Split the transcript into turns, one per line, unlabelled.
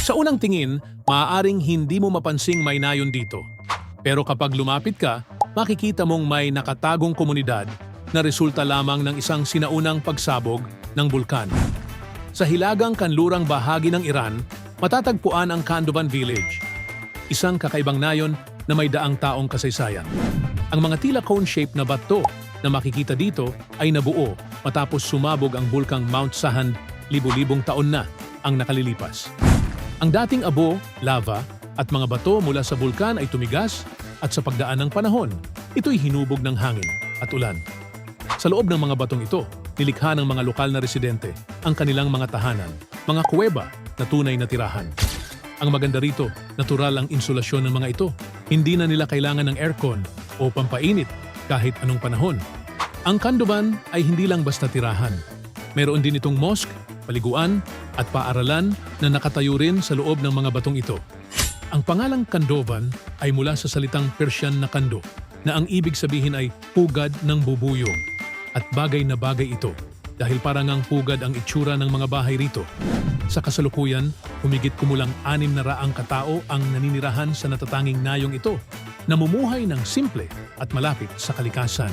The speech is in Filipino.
Sa unang tingin, maaaring hindi mo mapansing may nayon dito. Pero kapag lumapit ka, makikita mong may nakatagong komunidad na resulta lamang ng isang sinaunang pagsabog ng bulkan. Sa hilagang kanlurang bahagi ng Iran, matatagpuan ang Khandovan Village, isang kakaibang nayon na may daang taong kasaysayan. Ang mga tila cone-shaped na bato na makikita dito ay nabuo matapos sumabog ang bulkang Mount Sahand libu-libong taon na ang nakalilipas. Ang dating abo, lava at mga bato mula sa bulkan ay tumigas at sa pagdaan ng panahon, ito'y hinubog ng hangin at ulan. Sa loob ng mga batong ito, nilikha ng mga lokal na residente ang kanilang mga tahanan, mga kuweba na tunay na tirahan. Ang maganda rito, natural ang insulasyon ng mga ito. Hindi na nila kailangan ng aircon o pampainit kahit anong panahon. Ang Khandovan ay hindi lang basta tirahan. Meron din itong mosque, paliguan at paaralan na nakatayo rin sa loob ng mga batong ito. Ang pangalang Khandovan ay mula sa salitang Persian na kando, na ang ibig sabihin ay pugad ng bubuyog. At bagay na bagay ito dahil parang ang pugad ang itsura ng mga bahay rito. Sa kasalukuyan, humigit kumulang 600 katao ang naninirahan sa natatanging nayong ito, namumuhay ng simple at malapit sa kalikasan.